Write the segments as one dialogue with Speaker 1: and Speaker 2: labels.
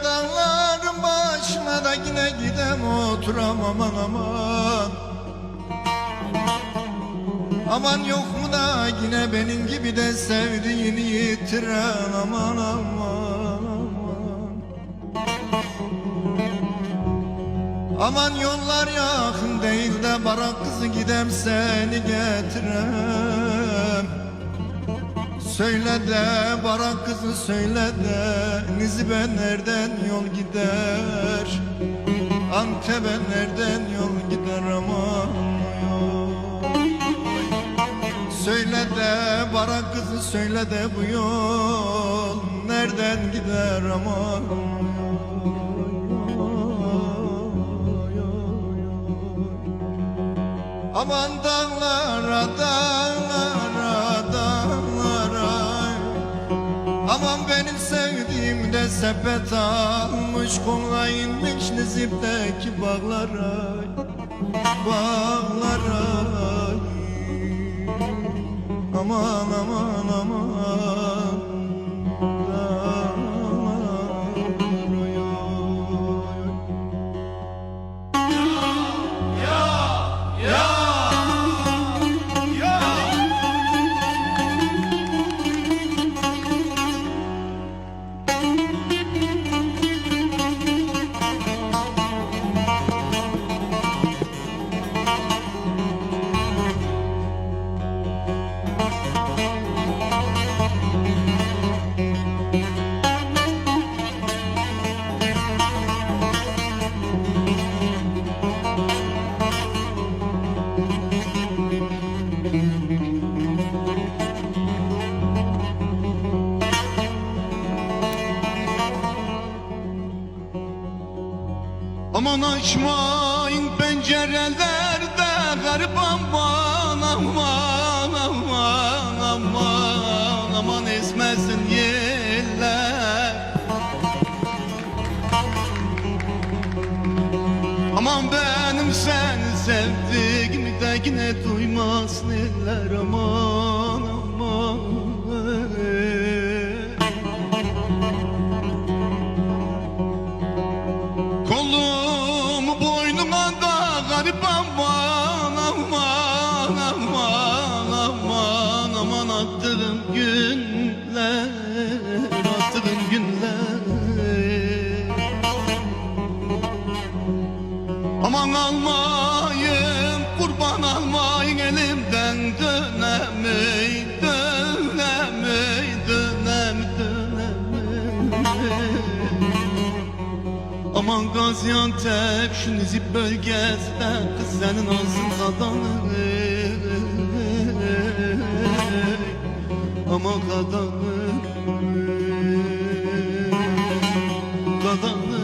Speaker 1: dağların başına da yine gidem oturam aman aman. Aman yok mu da yine benim gibi de sevdiğini yitiren aman aman aman. Aman yollar yakın değil de barak kızı gidem seni getirem. Söyle de barak kızı söyle de Nizibe nereden yol gider, Antep'e nereden yol gider aman yol. Söyle de barak kızı söyle de bu yol nereden gider aman. Aman dağlara dağlara dağlara, aman benim sevdiğim de sepet almış, koluna inmiş Nizip'teki bağlara bağlara. Aman aman aman aman açmayın pencerelerde garip aman aman aman aman aman esmesin yeller. Aman benim seni sevdiğimi de yine duymasın eller aman aman. Kolumu boynuma da garip aman aman aman aman aman attığım günler, attığım günler. Aman almayın kurban almayın elimden dönemeyin dönemeyin dönemeyin. Aman Gaziantep şu Nizip bölgesinde kız senin olsun kadanı. Aman kadanı kadanı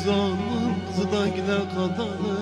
Speaker 1: zalim kızı da gider kadanı.